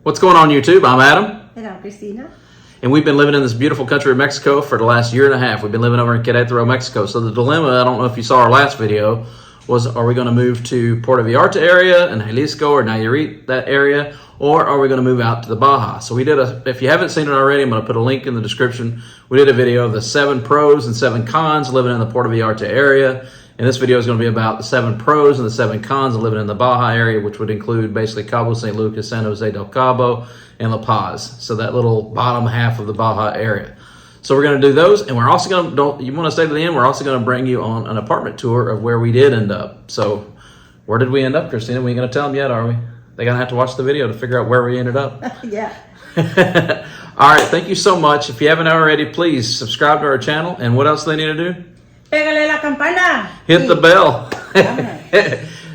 What's going on YouTube? I'm Adam. Adam Cristina. And we've been living in this beautiful country of Mexico for the last year and a half. We've been living over in Queretaro, Mexico. So the dilemma, I don't know if you saw our last video, was are we going to move to Puerto Vallarta area and Jalisco or Nayarit, that area, or are we going to move out to the Baja? So we did if you haven't seen it already, I'm going to put a link in the description. We did a video of the 7 pros and 7 cons living in the Puerto Vallarta area. And this video is going to be about the 7 pros and the 7 cons of living in the Baja area, which would include basically Cabo San Lucas, San Jose Del Cabo, and Lapaz. So that little bottom half of the Baja area. So we're going to do those, and we're also going to, you want to stay to the end, we're also going to bring you on an apartment tour of where we did end up. So where did we end up, Christina? We ain't going to tell them yet, are we? They're going to have to watch the video to figure out where we ended up. Yeah. All right, thank you so much. If you haven't already, please subscribe to our channel. And what else do they need to do? Pégale la campana. Hit the bell.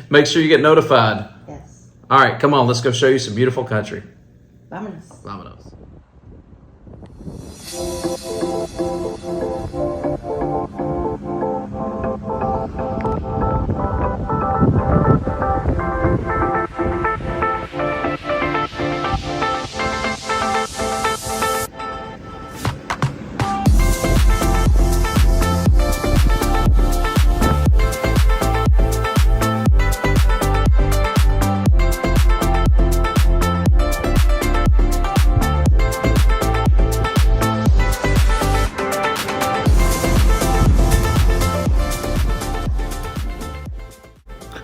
Make sure you get notified. Yes. All right, come on. Let's go show you some beautiful country. Vámonos. Vámonos.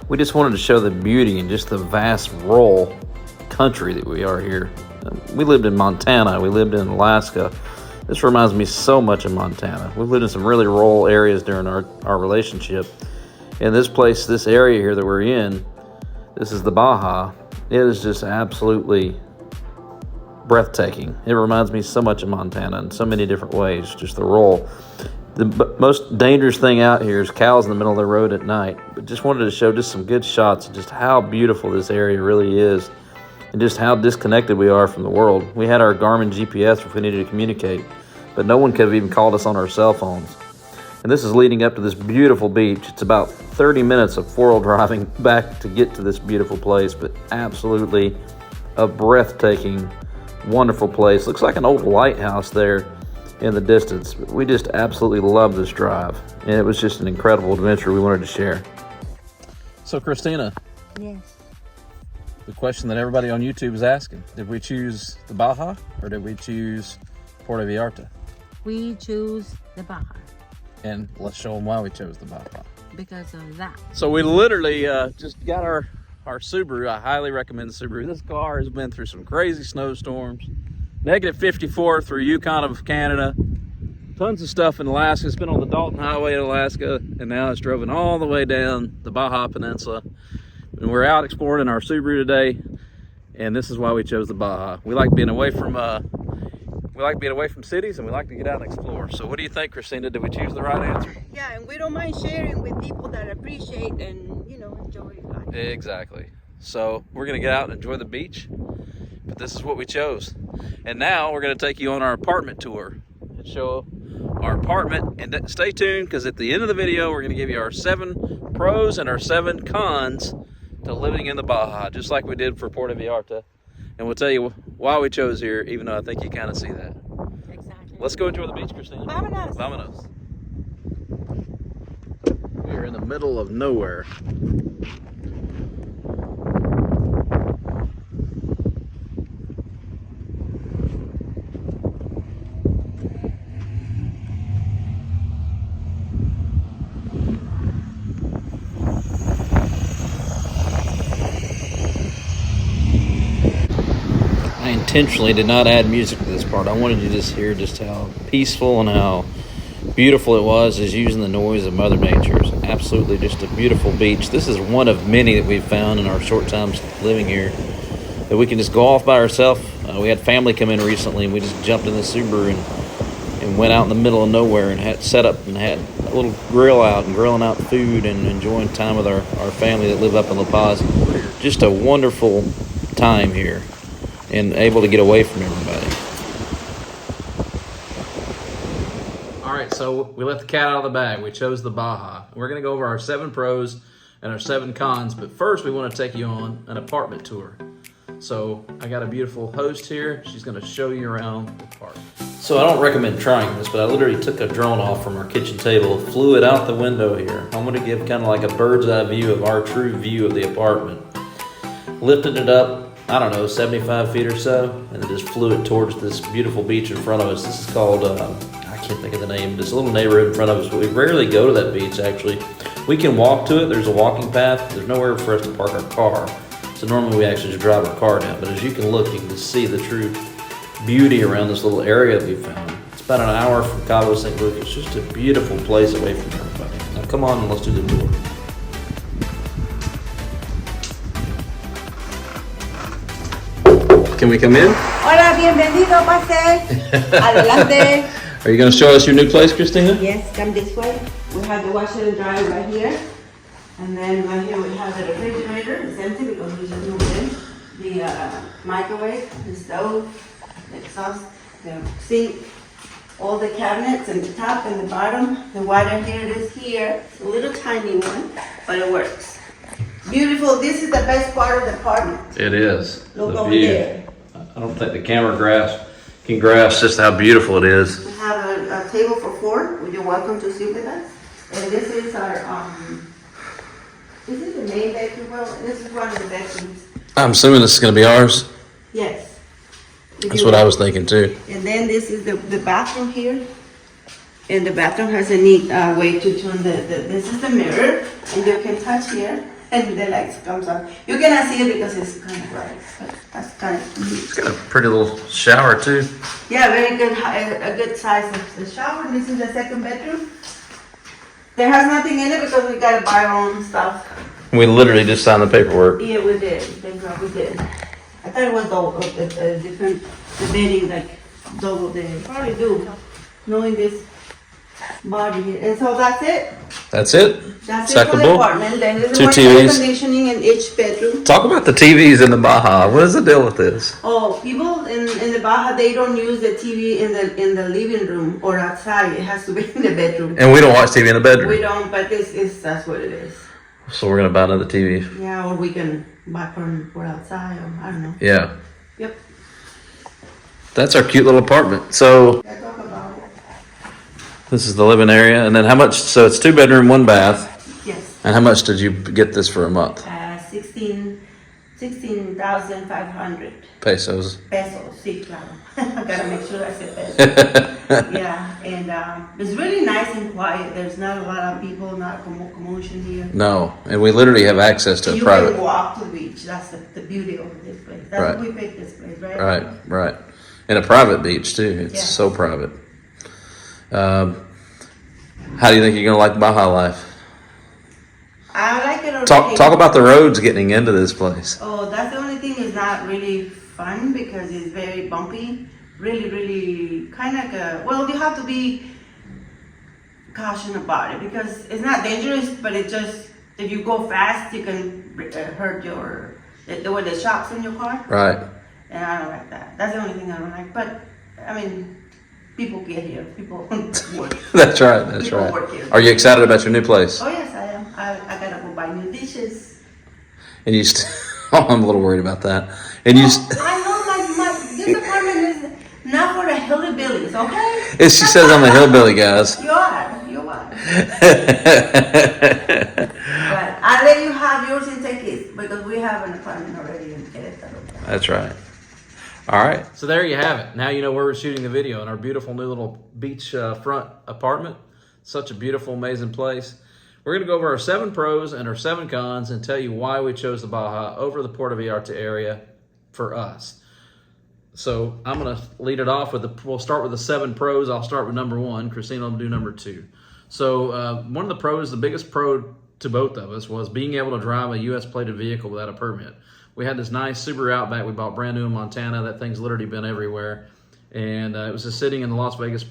We just wanted to show the beauty and just the vast rural country that we are here. We lived in Montana. We lived in Alaska. This reminds me so much of Montana. We've lived in some really rural areas during our relationship. And this place, this area here that we're in, this is the Baja. It is just absolutely breathtaking. It reminds me so much of Montana in so many different ways, just the rural. The most dangerous thing out here is cows in the middle of the road at night. But just wanted to show just some good shots of just how beautiful this area really is and just how disconnected we are from the world. We had our Garmin GPS if we needed to communicate, but no one could have even called us on our cell phones. And this is leading up to this beautiful beach. It's about 30 minutes of 4-wheel driving back to get to this beautiful place, but absolutely a breathtaking, wonderful place. Looks like an old lighthouse there in the distance. We just absolutely love this drive, and it was just an incredible adventure we wanted to share. So Christina, Yes. the question that everybody on YouTube is asking, did we choose the Baja or did we choose Puerto Vallarta? We choose the Baja And let's show them why we chose the Baja. because of that. So we literally just got our Subaru. I highly recommend the Subaru. This car has been through some crazy snowstorms. Negative 54 through Yukon of Canada. Tons of stuff in Alaska. It's been on the Dalton Highway in Alaska, and now it's driven all the way down the Baja Peninsula. And we're out exploring in our Subaru today, and this is why we chose the Baja. We like being away from cities, and we like to get out and explore. So what do you think, Christina? Did we choose the right answer? Yeah, and we don't mind sharing with people that appreciate and, enjoy life. Exactly. So we're gonna get out and enjoy the beach, but this is what we chose. And now we're gonna take you on our apartment tour and show our apartment. And stay tuned, because at the end of the video, we're gonna give you our 7 pros and our 7 cons to living in the Baja, just like we did for Puerto Vallarta. And we'll tell you why we chose here, even though I think you kind of see that. Exactly. Let's go enjoy the beach, Christina. Vámonos. Vámonos. We are in the middle of nowhere. I intentionally did not add music to this part. I wanted you to just hear just how peaceful and how beautiful it was, just using the noise of Mother Nature. It's absolutely just a beautiful beach. This is one of many that we've found in our short times living here that we can just go off by ourselves. We had family come in recently, and we just jumped in the Subaru and went out in the middle of nowhere and had set up and had a little grill out and grilling out food and enjoying time with our family that live up in Lapaz. Just a wonderful time here and able to get away from everybody. All right, so we let the cat out of the bag. We chose the Baja. We're gonna go over our 7 pros and our 7 cons, but first we wanna take you on an apartment tour. So I got a beautiful host here. She's gonna show you around the park. So I don't recommend trying this, but I literally took a drone off from our kitchen table, flew it out the window here. I'm gonna give kind of like a bird's eye view of our true view of the apartment. Lifted it up, I don't know, 75 feet or so, and then just flew it towards this beautiful beach in front of us. This is called, I can't think of the name, this little neighborhood in front of us, but we rarely go to that beach actually. We can walk to it, there's a walking path, there's nowhere for us to park our car. So normally we actually just drive our car down, but as you can look, you can just see the true beauty around this little area that we found. It's about an hour from Cabo San Lucas. It's just a beautiful place away from everybody. Now come on and let's do the tour. Can we come in? Hola, bienvenido, pase. Adelante. Are you going to show us your new place, Cristina? Yes, come this way. We have the washer and dryer right here. And then right here we have the refrigerator. It's empty because we just moved in. The microwave, the stove, the exhaust, the sink, all the cabinets and the top and the bottom. The water here, it is here. It's a little tiny one, but it works. Beautiful. This is the best part of the apartment. It is. Look the over view. there. I don't think the camera can grasp just how beautiful it is. We have a table for four. You're welcome to sit with us. And this is our, this is the main bedroom. Well, this is one of the bedrooms. I'm assuming this is going to be ours. Yes. That's what I was thinking too. And then this is the bathroom here. And the bathroom has a neat way to turn this is the mirror. And you can touch here. And the lights comes on. You cannot see it because it's kind of bright. But that's kind of neat. It's got a pretty little shower too. Yeah, very good, a good size of the shower. This is the second bedroom. There has nothing in it because we gotta buy our own stuff. We literally just signed the paperwork. Yeah, we did. Thank God we did. I thought it was different, the bedding like double the, probably do, knowing this body here. And so that's it. That's it. That's it for the apartment. Then there's Two more TVs. air conditioning in each bedroom. Talk about the TVs in the Baja. What is the deal with this? Oh, people in the Baja, they don't use the TV in the living room or outside. It has to be in the bedroom. And we don't watch TV in the bedroom. We don't, but that's what it is. So we're gonna buy another TV. Yeah, or we can buy for outside, or I don't know. Yeah. Yep. That's our cute little apartment. So Yeah, talk about it. this is the living area, and then how much? So it's 2 bedroom, 1 bath. Yes. And how much did you get this for a month? 16,500 Pesos. pesos. Sí, claro. I gotta make sure I said pesos. Yeah, and it's really nice and quiet. There's not a lot of people, not commotion here. No, and we literally have access to a You private. can walk to the beach. That's the beauty of this place. That's Right. why we picked this place, right? Right. And a private beach too. It's Yeah. so private. How do you think you're gonna like Baja life? I like it. Talk about the roads getting into this place. Oh, that's the only thing is not really fun because it's very bumpy. Really kind of well, you have to be cautious about it because it's not dangerous, but it just, if you go fast, you can hurt the shocks in your car. Right. And I don't like that. That's the only thing I don't like. But, I mean, people get here. People work. That's right. People work here. Are you excited about your new place? Oh, yes, I am. I gotta go buy new dishes. And you, I'm a little worried about that. And you, I know this apartment is not for the hillbillies, okay? she says I'm a hillbilly, guys. You are. But I'll let you have yours in Texas because we have an apartment already in Queretaro. That's right. All right. So there you have it. Now you know where we're shooting the video in our beautiful new little beach front apartment. Such a beautiful, amazing place. We're going to go over our 7 pros and our 7 cons and tell you why we chose the Baja over the Puerto Vallarta area for us. So I'm going to lead it off we'll start with the 7 pros. I'll start with number 1. Cristina will do number 2. So one of the pros, the biggest pro to both of us was being able to drive a U.S. plated vehicle without a permit. We had this nice Subaru Outback we bought brand new in Montana. That thing's literally been everywhere. And it was just sitting in the Las Vegas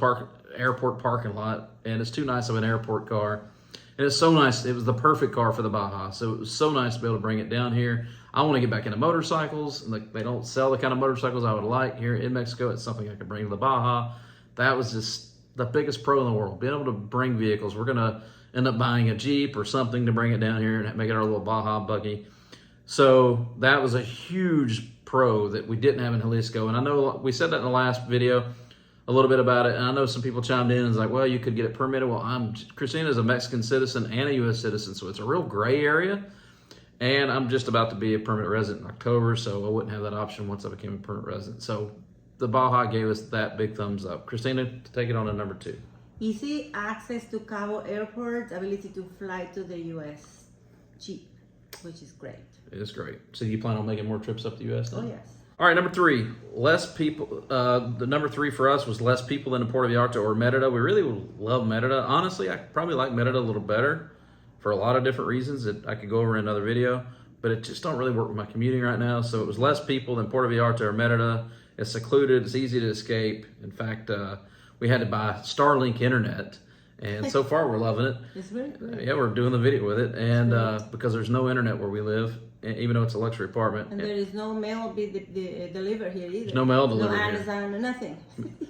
airport parking lot. And it's too nice of an airport car. And it's so nice. It was the perfect car for the Baja. So it was so nice to be able to bring it down here. I want to get back into motorcycles. And they don't sell the kind of motorcycles I would like here in Mexico. It's something I could bring to the Baja. That was just the biggest pro in the world, being able to bring vehicles. We're going to end up buying a Jeep or something to bring it down here and make it our little Baja buggy. So that was a huge Pro that we didn't have in Jalisco. And I know we said that in the last video a little bit about it, and I know some people chimed in and was like, well, you could get it permitted. Well, Christina is a Mexican citizen and a U.S. citizen, so it's a real gray area. And I'm just about to be a permanent resident in October, so I wouldn't have that option once I became a permanent resident. So the Baja gave us that big thumbs up. Christina, take it on to number 2. Easy access to Cabo Airport, ability to fly to the U.S. cheap, which is great. It is great. So you plan on making more trips up the U.S. then? Oh, yes. All right, number 3, less people. The number 3 for us was less people than in Puerto Vallarta or Merida. We really love Merida. Honestly, I probably like Merida a little better for a lot of different reasons that I could go over in another video, but it just don't really work with my commuting right now. So it was less people than Puerto Vallarta or Merida. It's secluded. It's easy to escape. In fact, we had to buy Starlink internet, and so far we're loving it. It's really good. Yeah, we're doing the video with it, and because there's no internet where we live, even though it's a luxury apartment. And there is no mail delivered here either. There's no mail delivered here. here. No Amazon or nothing.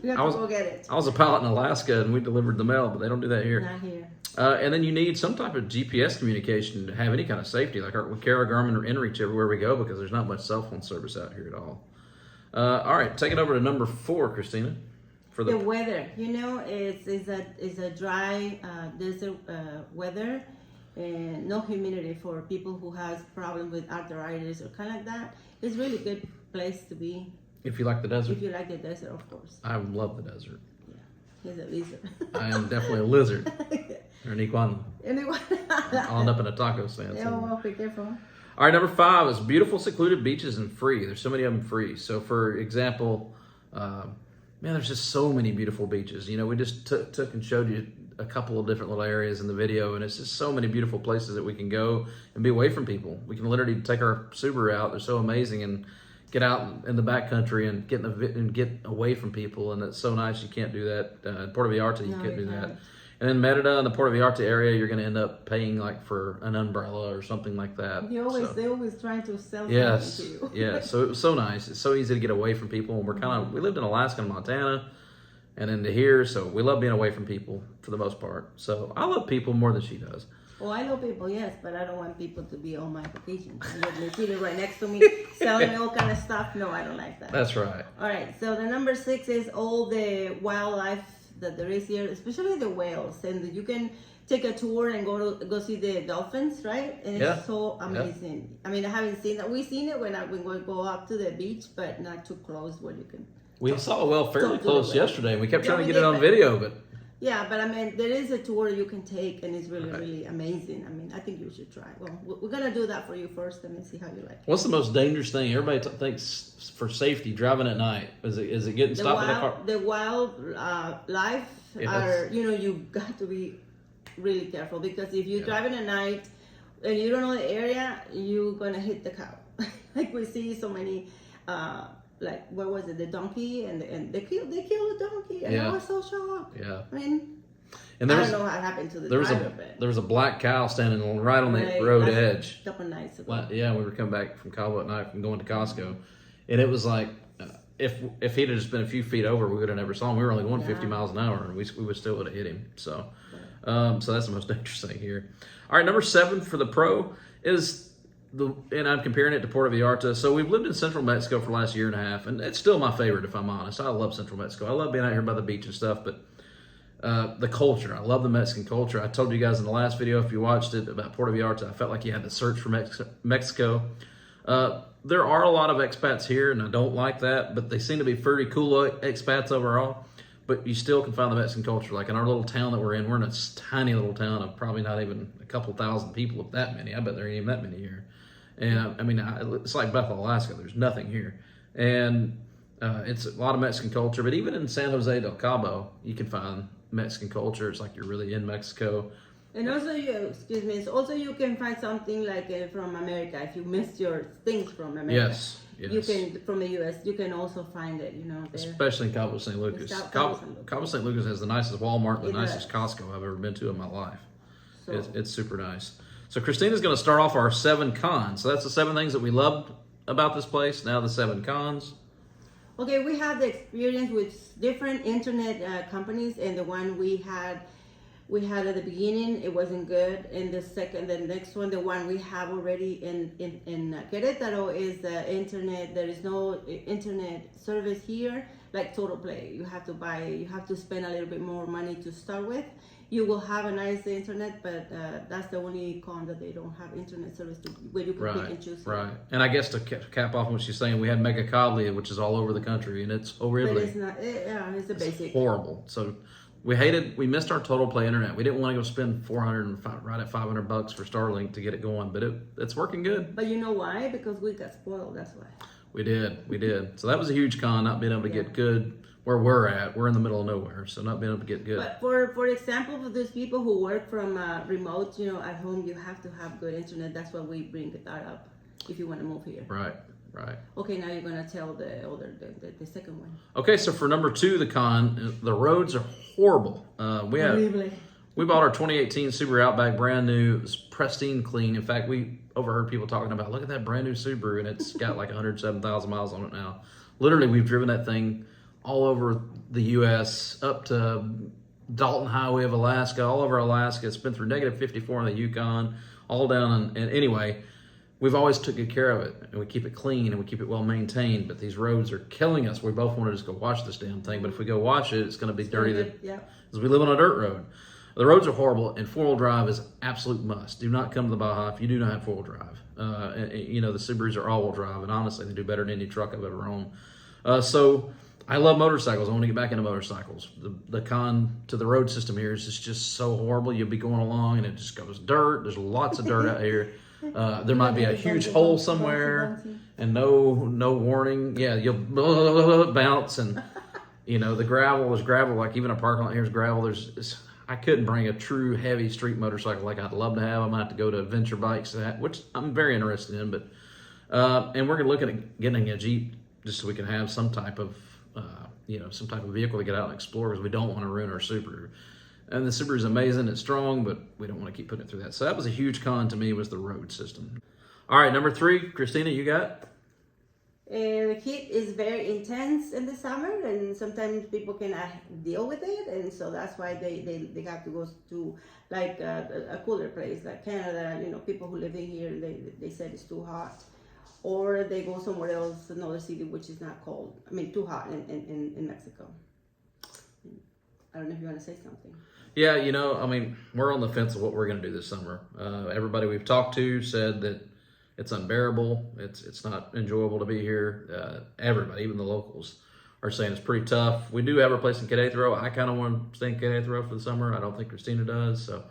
You have to go get it. I was a pilot in Alaska, and we delivered the mail, but they don't do that here. Not here. And then you need some type of GPS communication to have any kind of safety. Like we carry Garmin or inReach everywhere we go because there's not much cell phone service out here at all. All right, take it over to number 4, Christina. For the weather, it's a dry desert weather, and no humidity for people who has problem with arthritis or kind of like that. It's really good place to be. If you like the desert. If you like the desert, of course. I love the desert. Yeah, he's a lizard. I am definitely a lizard. Or an iguana. I'll end up in a taco stand. Yeah, well, be careful. All right, number 5 is beautiful, secluded beaches and free. There's so many of them free. So, for example, man, there's just so many beautiful beaches. We just took and showed you a couple of different little areas in the video, and it's just so many beautiful places that we can go and be away from people. We can literally take our Subaru out. They're so amazing, and get out in the backcountry and get away from people, and it's so nice. You can't do that. In Puerto Vallarta, you can't do that. And in Merida, in the Puerto Vallarta area, you're going to end up paying like for an umbrella or something like that. They always trying to sell something to you. Yeah, so it was so nice. It's so easy to get away from people. And we lived in Alaska and Montana and into here, so we love being away from people for the most part. So I love people more than she does. Oh, I love people, yes, but I don't want people to be on my vacation. They're sitting right next to me, selling me all kind of stuff. No, I don't like that. That's right. All right, so the number 6 is all the wildlife that there is here, especially the whales, and you can take a tour and go see the dolphins, right? And it's so amazing. I mean, I haven't seen that. We've seen it when we go up to the beach, but not too close where you can. We saw a whale fairly close yesterday. We kept trying to get it on video, but. Yeah, but I mean, there is a tour you can take, and it's really, really amazing. I mean, I think you should try. Well, we're gonna do that for you first, and see how you like it. What's the most dangerous thing everybody thinks for safety driving at night? Is it getting stopped in a car? The wildlife are, you got to be really careful, because if you're driving at night and you don't know the area, you're gonna hit the cow. Like we see so many. Like, what was it? The donkey, and they killed the donkey, and I was so shocked. Yeah. I mean, and I don't know what happened to the driver, but there was a black cow standing right on the road edge. A couple nights ago. Yeah, we were coming back from Cabo at night from going to Costco, and it was like, if he'd have just been a few feet over, we would have never saw him. We were only going 50 miles an hour, and we would still would have hit him. So, so that's the most dangerous thing here. All right, number 7 for the Pro is. And I'm comparing it to Puerto Vallarta. So we've lived in Central Mexico for the last year and a half, and it's still my favorite, if I'm honest. I love Central Mexico. I love being out here by the beach and stuff, but the culture, I love the Mexican culture. I told you guys in the last video, if you watched it, about Puerto Vallarta, I felt like you had to search for Mexico. There are a lot of expats here, and I don't like that, but they seem to be pretty cool expats overall. But you still can find the Mexican culture. Like in our little town that we're in a tiny little town of probably not even a couple thousand people, if that many. I bet there ain't even that many here. And I mean, it's like Bethel, Alaska. There's nothing here. And it's a lot of Mexican culture. But even in San Jose Del Cabo, you can find Mexican culture. It's like you're really in Mexico. And also, you can find something like from America. If you missed your things from America. Yes. You can, from the U.S., you can also find it, there. Especially in Cabo San Lucas. Cabo San Lucas has the nicest Walmart, the nicest Costco I've ever been to in my life. So. It's super nice. So Christina's going to start off our 7 cons. So that's the 7 things that we loved about this place. Now the 7 cons. Okay, we have the experience with different internet companies, and the one we had we had at the beginning, it wasn't good. And the next one, the one we have already in Queretaro is the internet. There is no internet service here like Total Play. You have to spend a little bit more money to start with. You will have a nice internet, but that's the only con, that they don't have internet service where you can pick and choose. Right. And I guess to cap off what she's saying, we had Mega Cablia, which is all over the country, and it's horrible. But it's not. It's a basic. Horrible. So we missed our Total Play internet. We didn't want to go spend right at $500 for Starlink to get it going, but it's working good. But you know why? Because we got spoiled. That's why. We did. So that was a huge con, not being able to get good where we're at. We're in the middle of nowhere, so not being able to get good. But for example, for those people who work from remote, at home, you have to have good internet. That's why we bring that up if you want to move here. Right. Okay, now you're gonna tell the second one. Okay, so for number 2, the con, the roads are horrible. We bought our 2018 Subaru Outback brand new. It was pristine clean. In fact, we overheard people talking about, look at that brand new Subaru, and it's got like 107,000 miles on it now. Literally, we've driven that thing all over the U.S., up to Dalton Highway of Alaska, all over Alaska. It's been through negative 54 in the Yukon, all down. And anyway, we've always took good care of it, and we keep it clean, and we keep it well maintained. But these roads are killing us. We both want to just go watch this damn thing, but if we go watch it, it's going to be dirty. Because we live on a dirt road. The roads are horrible, and 4-wheel drive is absolute must. Do not come to the Baja if you do not have 4-wheel drive. The Subarus are all-wheel drive, and honestly, they do better than any truck I've ever owned. So I love motorcycles. I want to get back into motorcycles. The con to the road system here is it's just so horrible. You'll be going along, and it just goes dirt. There's lots of dirt out here. There might be a huge hole somewhere, and no warning. Yeah, you'll bounce, and the gravel is gravel. Like even a parking lot here is gravel. I couldn't bring a true heavy street motorcycle like I'd love to have. I might have to go to Adventure Bikes, which I'm very interested in. But and we're looking at getting a Jeep just so we can have some type of vehicle to get out and explore, because we don't want to ruin our Subaru. And the Subaru is amazing. It's strong, but we don't want to keep putting it through that. So that was a huge con to me, was the road system. All right, number 3, Christina, you got? The heat is very intense in the summer, and sometimes people cannot deal with it, and so that's why they have to go to like a cooler place like Canada. People who live in here, they said it's too hot, or they go somewhere else, another city which is not cold. Too hot in Mexico. I don't know if you want to say something. Yeah, we're on the fence of what we're going to do this summer. Everybody we've talked to said that it's unbearable. It's not enjoyable to be here. Everybody, even the locals, are saying it's pretty tough. We do have our place in Queretaro. I kind of want to stay in Queretaro for the summer. I don't think Cristina does. So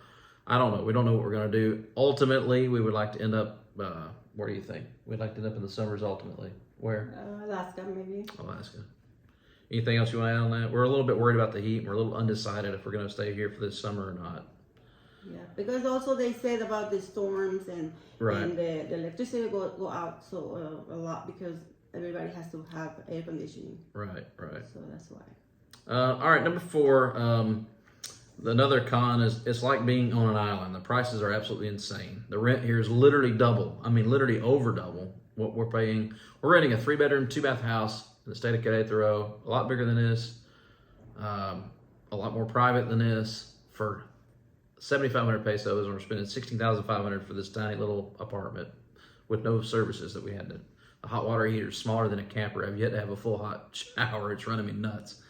I don't know. We don't know what we're going to do. Ultimately, we would like to end up, where do you think? We'd like to end up in the summers ultimately. Where? Alaska, maybe. Alaska. Anything else you want to add on that? We're a little bit worried about the heat, and we're a little undecided if we're going to stay here for this summer or not. Yeah, because also they said about the storms and the electricity go out so a lot, because everybody has to have air conditioning. Right. So that's why. All right, number 4. Another con is it's like being on an island. The prices are absolutely insane. The rent here is literally double. Literally over double what we're paying. We're renting a 3-bedroom, 2-bath house in the state of Querétaro, a lot bigger than this, a lot more private than this, for 7,500 pesos, and we're spending 16,500 for this tiny little apartment with no services that we had to. The hot water heater is smaller than a camper. I've yet to have a full hot shower. It's running me nuts.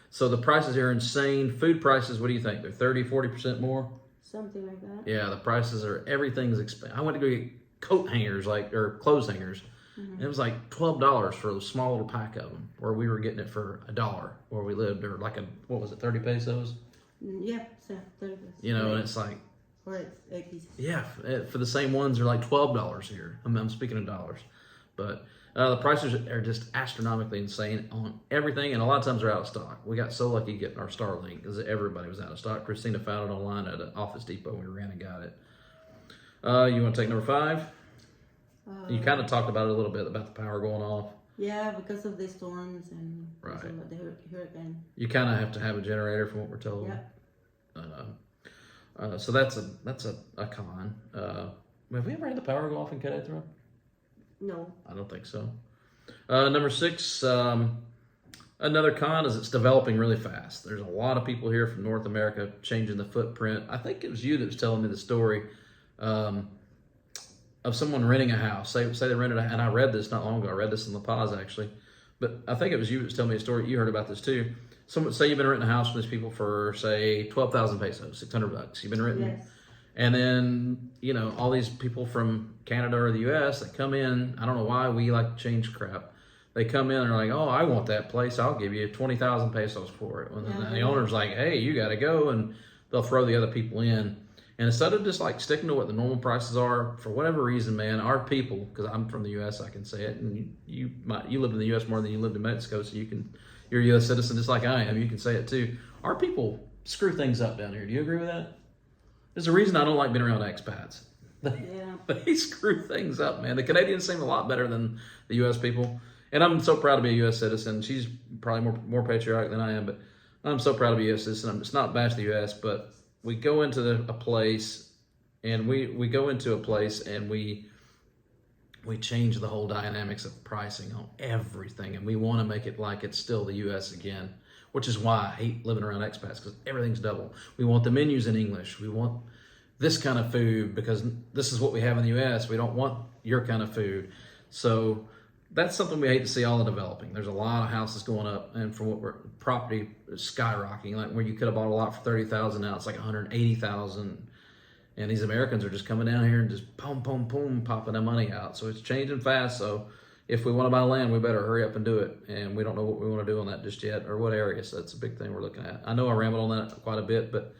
So the prices are insane. Food prices, what do you think? They're 30, 40% more? Something like that. Yeah, the prices are, everything's expensive. I went to go get coat hangers, or clothes hangers. Mm-hmm. And it was like $12 for a small little pack of them, where we were getting it for $1 where we lived, or like 30 pesos? Yeah, so 30 pesos. And it's like, or it's 8 pieces. Yeah, for the same ones, they're like $12 here. I'm speaking of dollars. But the prices are just astronomically insane on everything, and a lot of times they're out of stock. We got so lucky getting our Starlink, because everybody was out of stock. Christina found it online at an Office Depot. We ran and got it. You want to take number 5? You kind of talked about it a little bit, about the power going off. Yeah, because of the storms and right. The hurricane. You kind of have to have a generator, from what we're told. Yeah. So that's a con. Have we ever had the power go off in Querétaro? No. I don't think so. Number 6, Another con is it's developing really fast. There's a lot of people here from North America changing the footprint. I think it was you that was telling me the story of someone renting a house. Say they rented and I read this not long ago. I read this in Lapaz actually. But I think it was you that was telling me a story. You heard about this too. Someone say you've been renting a house from these people for say 12,000 pesos, $600. You've been renting. Yes. And then, you know, all these people from Canada or the US that come in, I don't know why we like to change crap. They come in and are like, oh, I want that place. I'll give you 20,000 pesos for it. And then the owner's like, hey, you got to go. And they'll throw the other people in. And instead of just like sticking to what the normal prices are, for whatever reason, man, our people, because I'm from the U.S., I can say it, and you lived in the U.S. more than you lived in Mexico, so you're a U.S. citizen just like I am. You can say it too. Our people screw things up down here. Do you agree with that? There's a reason I don't like being around expats. They screw things up, man. The Canadians seem a lot better than the U.S. people. And I'm so proud to be a U.S. citizen. She's probably more patriotic than I am, but I'm so proud to be a U.S. citizen. It's not bash the U.S., but we go into a place, and we go into a place, and we change the whole dynamics of pricing on everything, and we want to make it like it's still the U.S. again, which is why I hate living around expats, because everything's double. We want the menus in English. We want this kind of food because this is what we have in the U.S. We don't want your kind of food. So that's something we hate to see all the developing. There's a lot of houses going up, and from what we're property is skyrocketing. Like where you could have bought a lot for $30,000, now it's like $180,000. And these Americans are just coming down here and just boom, boom, boom, popping their money out. So it's changing fast. So if we want to buy land, we better hurry up and do it. And we don't know what we want to do on that just yet, or what area. So that's a big thing we're looking at. I know I rambled on that quite a bit, but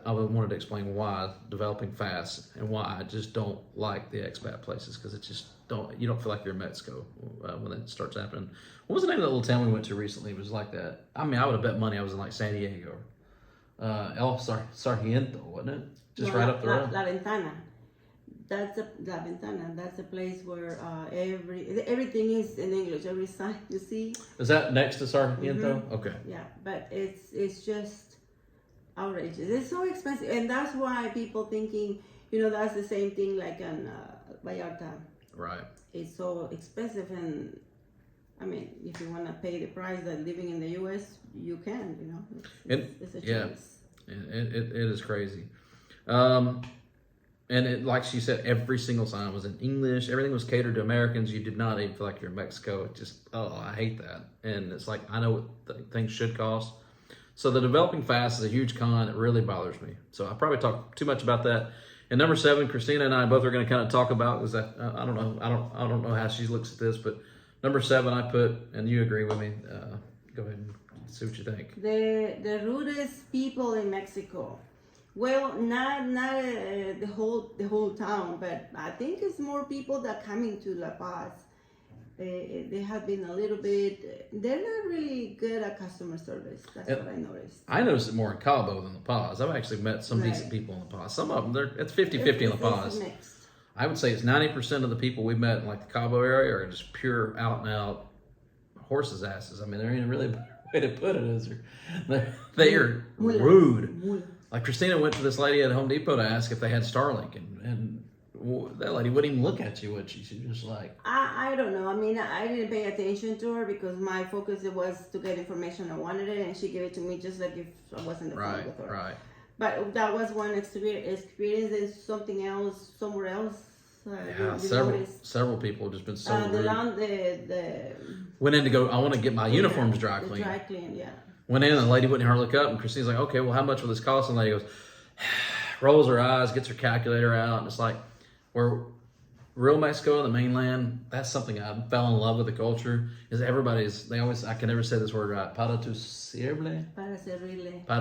I wanted to explain why developing fast and why I just don't like the expat places, because it just you don't feel like you're in Mexico when it starts happening. What was the name of that little town we went to recently? It was like that. I mean, I would have bet money I was in like San Diego. El Sargento, wasn't it? Just right up the road. La Ventana. That's La Ventana. That's a place where everything is in English. Every sign you see. Is that next to Sargento? Mm-hmm. Okay. Yeah, but it's just outrageous. It's so expensive, and that's why people thinking, that's the same thing like in Vallarta. Right. It's so expensive, and I mean, if you want to pay the price that living in the U.S., you can. It's a choice. It is crazy. And it, like she said, every single sign was in English. Everything was catered to Americans. You did not even feel like you're in Mexico. It just, I hate that. And it's like, I know what things should cost. So the developing fast is a huge con. It really bothers me. So I probably talked too much about that. And number 7, Cristina and I both are going to kind of talk about, because I don't know how she looks at this, but number 7 I put, and you agree with me. Go ahead and see what you think. The rudest people in Mexico. Well, not the whole town, but I think it's more people that coming to Lapaz. They have been a little bit. They're not really good at customer service. That's what I noticed. I noticed it more in Cabo than La Paz. I've actually met some decent people in La Paz. Some of them, it's 50-50 in La Paz. I would say it's 90% of the people we met in like the Cabo area are just pure out and out horses' asses. I mean, there ain't really a better way to put it, is there? They are rude. Like Cristina went to this lady at Home Depot to ask if they had Starlink, and that lady wouldn't even look at you, would she? She was just like, I don't know. I mean, I didn't pay attention to her because my focus was to get information. I wanted it, and she gave it to me just like if I wasn't the phone with her. Right. But that was one experience. And something else, somewhere else. Several people have just been so rude. The went in to go. I want to get my uniforms dry cleaned. Dry cleaned, yeah. Went in, and the lady wouldn't hardly look up, and Christina's like, okay, well, how much will this cost? And the lady goes, rolls her eyes, gets her calculator out, and it's like, where real Mexico, the mainland, that's something I fell in love with the culture, is I can never say this word right, para tu servirle? Para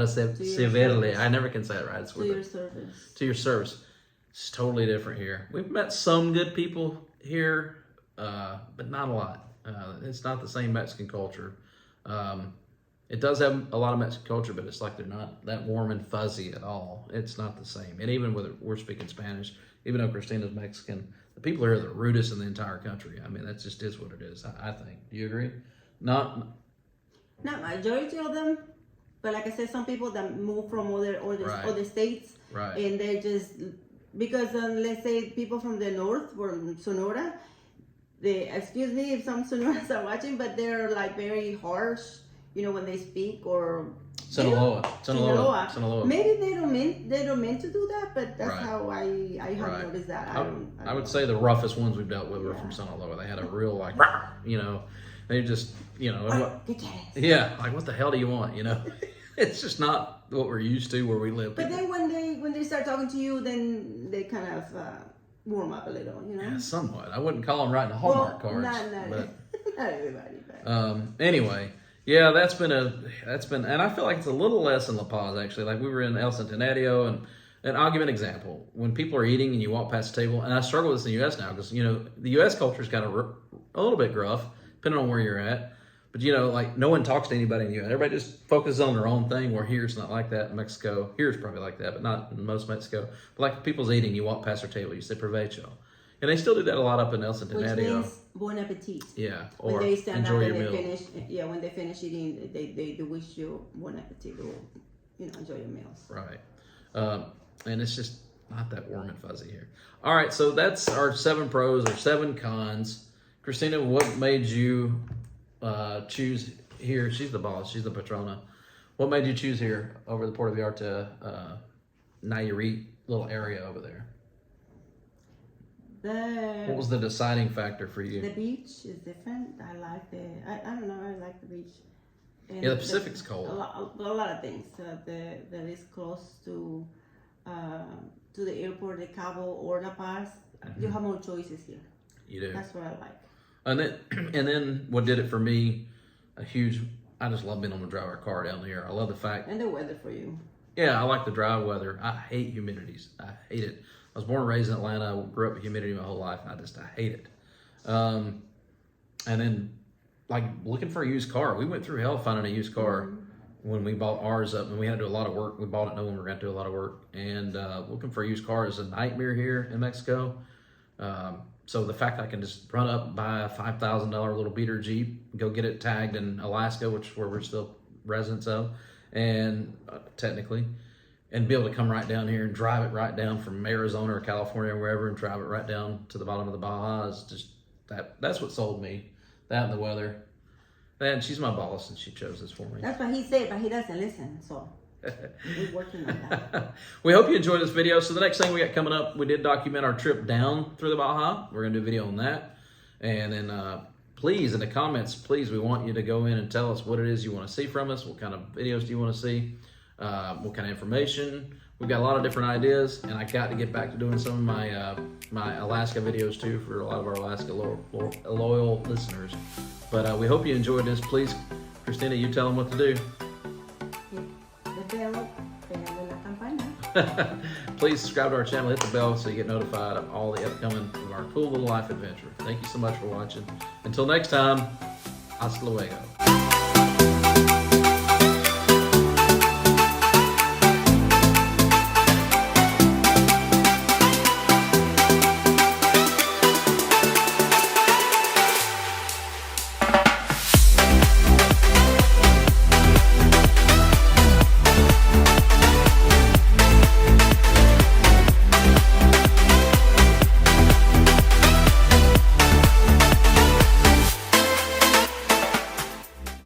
servirle. I never can say it right. It's to your service. To your service. It's totally different here. We've met some good people here, but not a lot. It's not the same Mexican culture. It does have a lot of Mexican culture, but it's like they're not that warm and fuzzy at all. It's not the same. And even when we're speaking Spanish, even though Cristina's Mexican, the people here are the rudest in the entire country. I mean, that just is what it is, I think. Do you agree? Not majority of them, but like I said, some people that move from other states, right. And they just, because let's say people from the north, from Sonora, excuse me if some Sonoras are watching, but they're like very harsh, when they speak or. Sinaloa. Maybe they don't mean to do that, but that's Right. how I have noticed that. I would say the roughest ones we've dealt with were from Sinaloa. They had a real they just Get your ass. yeah, like what the hell do you want? It's just not what we're used to where we live. But then when they start talking to you, then they kind of warm up a little, Yeah, somewhat. I wouldn't call them writing Hallmark cards. Not everybody. But. Anyway, yeah, that's been, and I feel like it's a little less in Lapaz actually. Like we were in El Centenario, and I'll give an example. When people are eating and you walk past the table, and I struggle with this in the U.S. now because the U.S. culture is kind of a little bit gruff, depending on where you're at. But like no one talks to anybody in the U.S. Everybody just focuses on their own thing. Where here it's not like that. In Mexico, here it's probably like that, but not in most Mexico. But like if people's eating, you walk past their table, you say provecho, and they still do that a lot up in El Centenario. Which means bon appetit. Yeah, When or they stand enjoy up your and meal. they finish, when they finish eating, they wish you bon appetit or enjoy your meals. Right, and it's just not that warm and fuzzy here. All right, so that's our 7 pros or 7 cons. Cristina, what made you choose here? She's the boss. She's the patrona. What made you choose here over the Puerto Vallarta, Nayarit little area over there? What was the deciding factor for you? The beach is different. I like I don't know. I like the beach. And Yeah, the Pacific's cold. A lot of things. That is close to the airport, the Cabo or Lapaz. You have more choices here. You do. That's what I like. And then what did it for me? I just love being able to drive our car down here. I love the fact. And the weather for you. Yeah, I like the dry weather. I hate humidities. I hate it. I was born and raised in Atlanta. I grew up with humidity my whole life. I hate it. And then, like, looking for a used car. We went through hell finding a used car when we bought ours up, and we had to do a lot of work. We bought it knowing we were going to do a lot of work. And looking for a used car is a nightmare here in Mexico. So the fact that I can just run up, buy a $5,000 little beater Jeep, go get it tagged in Alaska, which is where we're still residents of, and technically, and be able to come right down here and drive it right down from Arizona or California or wherever and drive it right down to the bottom of the Baja is just that's what sold me. That and the weather. And she's my boss and she chose this for me. That's what he said, but he doesn't listen. So we're working on that. We hope you enjoyed this video. So the next thing we got coming up, we did document our trip down through the Baja. We're going to do a video on that. And then please, in the comments, please, we want you to go in and tell us what it is you want to see from us. What kind of videos do you want to see? What kind of information? We've got a lot of different ideas, and I got to get back to doing some of my my Alaska videos too for a lot of our Alaska loyal listeners. But we hope you enjoyed this. Please, Cristina, you tell them what to do. Please subscribe to our channel, hit the bell so you get notified of all the upcoming of our cool little life adventure. Thank you so much for watching. Until next time, hasta luego.